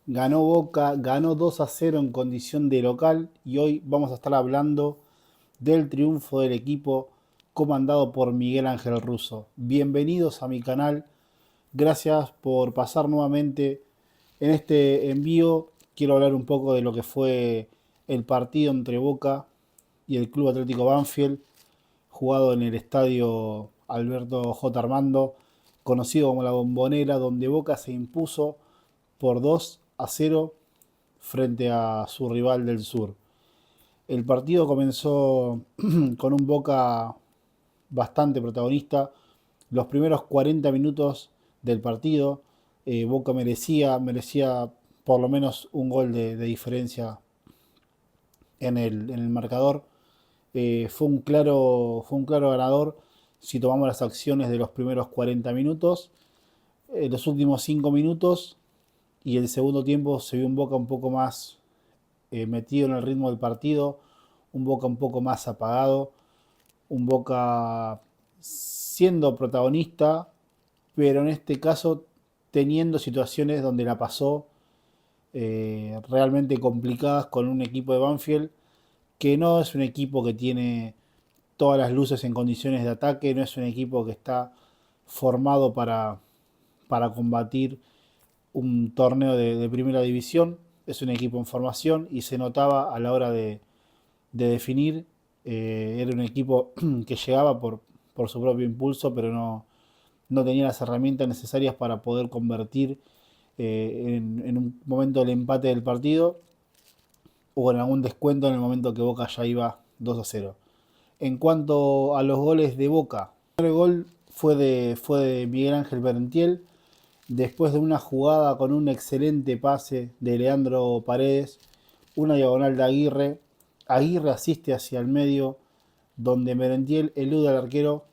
Ganó Boca, ganó 2-0 en condición de local y hoy vamos a estar hablando del triunfo del equipo comandado por Miguel Ángel Russo. Bienvenidos a mi canal, gracias por pasar nuevamente en este envío. Quiero hablar un poco de lo que fue el partido entre Boca y el Club Atlético Banfield, jugado en el estadio Alberto J. Armando, conocido como la Bombonera, donde Boca se impuso por 2-0 frente a su rival del sur. El partido comenzó con un Boca bastante protagonista. Los primeros 40 minutos del partido, Boca merecía por lo menos un gol de diferencia en el marcador. Fue un claro ganador si tomamos las acciones de los primeros 40 minutos. Los últimos 5 minutos y el segundo tiempo se vio un Boca un poco más metido en el ritmo del partido, un Boca un poco más apagado, un Boca siendo protagonista, pero en este caso teniendo situaciones donde la pasó realmente complicadas con un equipo de Banfield que no es un equipo que tiene todas las luces en condiciones de ataque, no es un equipo que está formado para combatir un torneo de primera división, es un equipo en formación y se notaba a la hora de definir, era un equipo que llegaba por su propio impulso, pero no tenía las herramientas necesarias para poder convertir en un momento del empate del partido o en algún descuento en el momento que Boca ya iba 2-0. En cuanto a los goles de Boca, el primer gol fue de Miguel Ángel Berentiel, después de una jugada con un excelente pase de Leandro Paredes, una diagonal de Aguirre. Aguirre asiste hacia el medio, donde Merentiel elude al arquero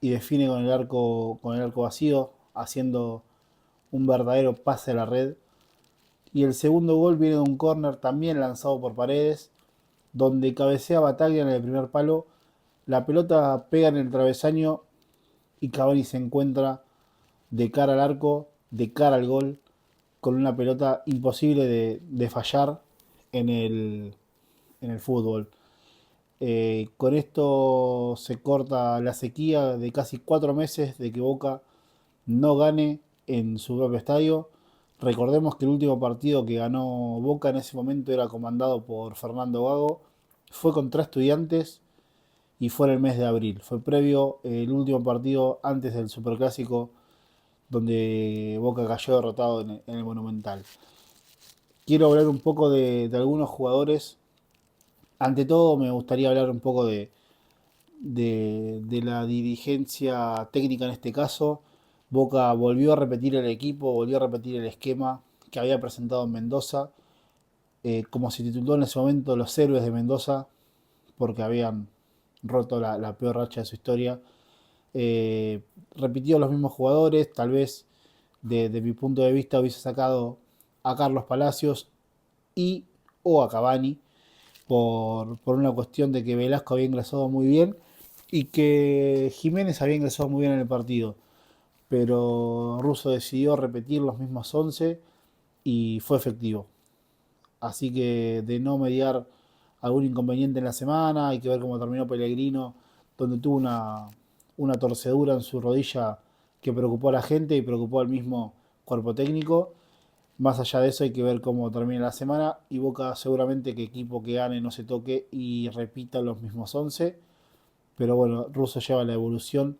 y define con el arco vacío, haciendo un verdadero pase a la red. Y el segundo gol viene de un córner también lanzado por Paredes, donde cabecea Bataglia en el primer palo. La pelota pega en el travesaño y Cavani se encuentra de cara al arco, de cara al gol, con una pelota imposible de fallar en el fútbol. Con esto se corta la sequía de casi 4 meses de que Boca no gane en su propio estadio. Recordemos que el último partido que ganó Boca en ese momento era comandado por Fernando Gago. Fue contra Estudiantes y fue en el mes de abril. Fue previo el último partido antes del Superclásico donde Boca cayó derrotado en el Monumental. Quiero hablar un poco de algunos jugadores. Ante todo me gustaría hablar un poco de la dirigencia técnica en este caso. Boca volvió a repetir el equipo, volvió a repetir el esquema que había presentado en Mendoza, como se tituló en ese momento Los Héroes de Mendoza, porque habían roto la peor racha de su historia. Eh, Repitió los mismos jugadores, tal vez de mi punto de vista hubiese sacado a Carlos Palacios y o a Cavani por una cuestión de que Velasco había ingresado muy bien y que Jiménez había ingresado muy bien en el partido. Pero Russo decidió repetir los mismos 11 y fue efectivo. Así que de no mediar algún inconveniente en la semana, hay que ver cómo terminó Pellegrino, donde tuvo una torcedura en su rodilla que preocupó a la gente y preocupó al mismo cuerpo técnico. Más allá de eso hay que ver cómo termina la semana y Boca seguramente que equipo que gane no se toque y repita los mismos 11. Pero bueno, Russo lleva la evolución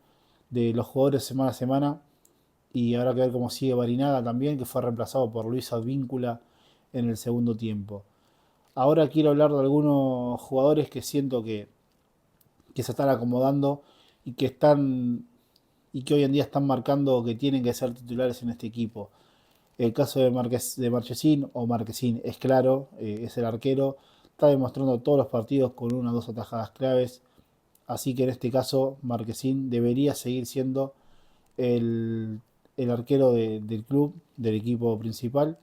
de los jugadores semana a semana y habrá que ver cómo sigue Barinaga también, que fue reemplazado por Luis Advíncula en el segundo tiempo. Ahora quiero hablar de algunos jugadores que siento que se están acomodando y que hoy en día están marcando que tienen que ser titulares en este equipo. El caso de Marchesín o Marquesín es claro, es el arquero, está demostrando todos los partidos con una o dos atajadas claves, así que en este caso Marquesín debería seguir siendo el arquero del club, del equipo principal.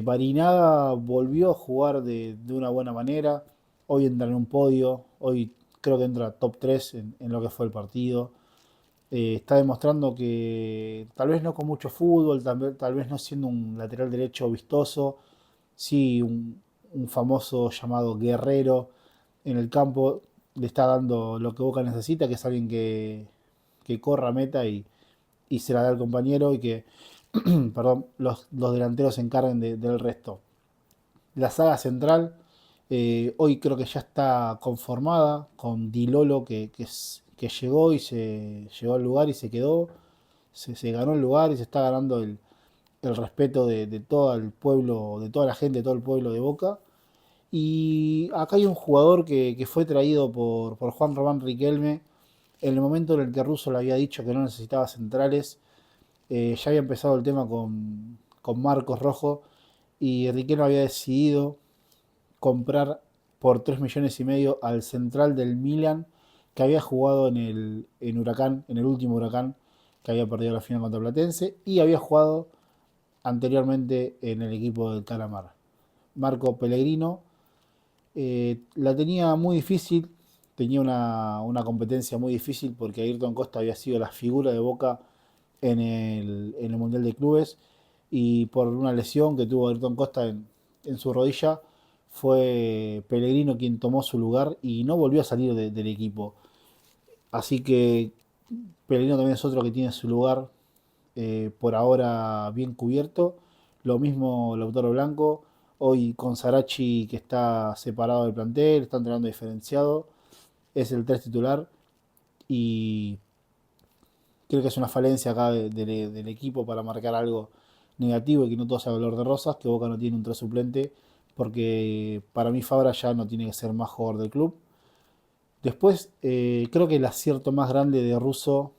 Barinaga volvió a jugar de una buena manera, hoy entra en un podio, hoy creo que entra top 3 en lo que fue el partido. Está demostrando que tal vez no con mucho fútbol, tal vez no siendo un lateral derecho vistoso, sí un famoso llamado guerrero en el campo, le está dando lo que Boca necesita, que es alguien que corra meta y se la da al compañero y que perdón, los delanteros se encarguen del resto. La saga central hoy creo que ya está conformada con Dilolo que llegó y se llegó al lugar y se quedó, se ganó el lugar y se está ganando el respeto de todo el pueblo, de toda la gente, de todo el pueblo de Boca. Y acá hay un jugador que fue traído por Juan Román Riquelme en el momento en el que Russo le había dicho que no necesitaba centrales. Ya había empezado el tema con Marcos Rojo y Riquelme había decidido comprar por 3 millones y medio al central del Milan que había jugado en Huracán, en el último Huracán, que había perdido la final contra Platense y había jugado anteriormente en el equipo del Calamar. Marco Pellegrino la tenía muy difícil, tenía una competencia muy difícil porque Ayrton Costa había sido la figura de Boca en el Mundial de Clubes y por una lesión que tuvo Ayrton Costa en su rodilla fue Pellegrino quien tomó su lugar y no volvió a salir del equipo. Así que Pellegrino también es otro que tiene su lugar por ahora bien cubierto. Lo mismo Lautaro Blanco, hoy con Sarachi que está separado del plantel, está entrenando diferenciado, es el 3 titular y creo que es una falencia acá del equipo para marcar algo negativo y que no todo sea color de rosas, que Boca no tiene un 3 suplente, porque para mí Fabra ya no tiene que ser más jugador del club. Después, creo que el acierto más grande de Russo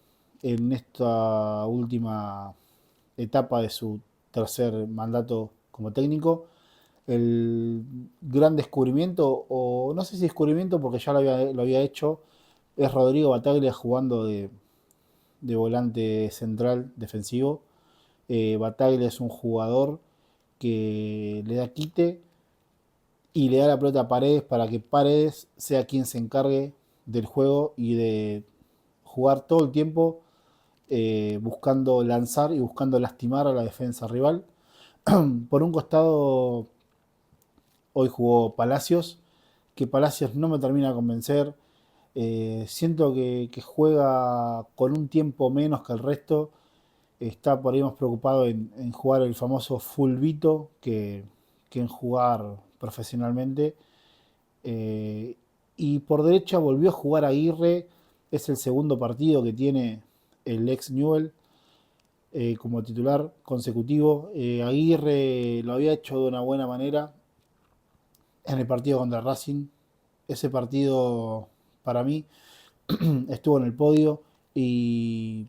en esta última etapa de su tercer mandato como técnico, el gran descubrimiento, o no sé si descubrimiento porque ya lo había hecho, es Rodrigo Bataglia jugando de volante central defensivo. Bataglia es un jugador que le da quite y le da la pelota a Paredes para que Paredes sea quien se encargue del juego y de jugar todo el tiempo buscando lanzar y buscando lastimar a la defensa rival. Por un costado, hoy jugó Palacios, que Palacios no me termina de convencer. Siento que juega con un tiempo menos que el resto. Está por ahí más preocupado en jugar el famoso fulbito que en jugar profesionalmente. Eh, y por derecha volvió a jugar Aguirre. Es el segundo partido que tiene el ex Newell como titular consecutivo. Aguirre lo había hecho de una buena manera en el partido contra Racing. Ese partido para mí estuvo en el podio y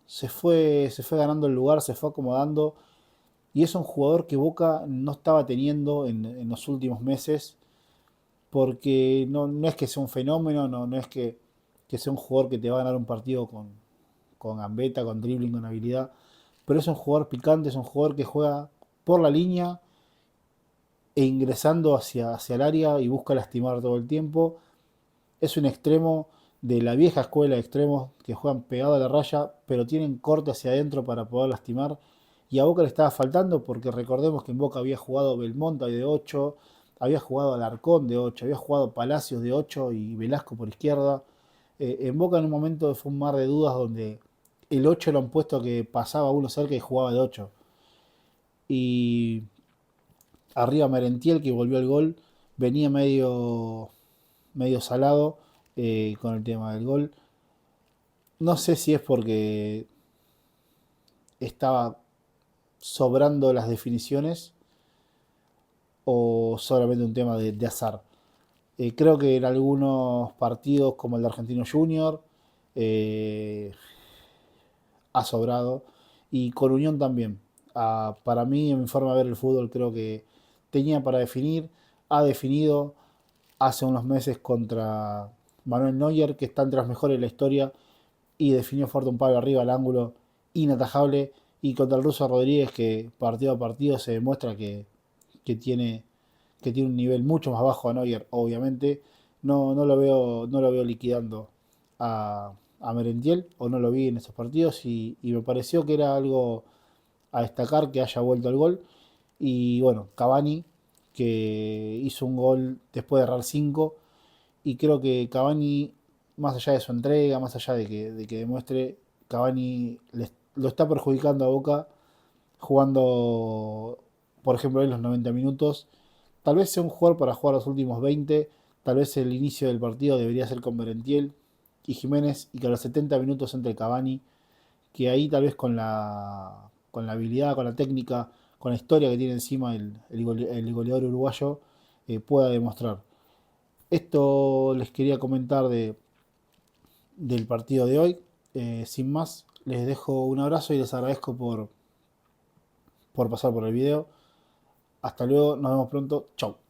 se fue ganando el lugar, se fue acomodando y es un jugador que Boca no estaba teniendo en los últimos meses porque no es que sea un fenómeno, no es que sea un jugador que te va a ganar un partido con gambeta, con dribbling, con habilidad, pero es un jugador picante, es un jugador que juega por la línea e ingresando hacia el área y busca lastimar todo el tiempo. Es un extremo de la vieja escuela de extremos que juegan pegado a la raya, pero tienen corte hacia adentro para poder lastimar. Y a Boca le estaba faltando porque recordemos que en Boca había jugado Belmonte de 8, había jugado Alarcón de 8, había jugado Palacios de 8 y Velasco por izquierda. En Boca en un momento fue un mar de dudas donde el 8 era un puesto que pasaba uno cerca y jugaba de 8. Y arriba Merentiel que volvió al gol, venía medio salado con el tema del gol. No sé si es porque estaba sobrando las definiciones o solamente un tema de azar. Creo que en algunos partidos como el de Argentino Junior eh, ha sobrado y con Unión también. Para mí, en mi forma de ver el fútbol, creo que tenía para definir, ha definido hace unos meses contra Manuel Neuer, que está entre los mejores de la historia, y definió fuerte un palo arriba al ángulo inatajable. Y contra el ruso Rodríguez, que partido a partido se demuestra que tiene, que tiene un nivel mucho más bajo a Neuer, obviamente. No lo veo liquidando a, a Merentiel, o no lo vi en esos partidos, y me pareció que era algo a destacar que haya vuelto al gol. Y bueno, Cavani, que hizo un gol después de errar 5, y creo que Cavani, más allá de su entrega, más allá de que demuestre, Cavani lo está perjudicando a Boca jugando, por ejemplo, en los 90 minutos. Tal vez sea un jugador para jugar los últimos 20, tal vez el inicio del partido debería ser con Merentiel y Jiménez, y que a los 70 minutos entre Cavani, que ahí tal vez con la habilidad, con la técnica, con la historia que tiene encima el goleador uruguayo, pueda demostrar. Esto les quería comentar del partido de hoy. Sin más, les dejo un abrazo y les agradezco por pasar por el video. Hasta luego, nos vemos pronto. Chau.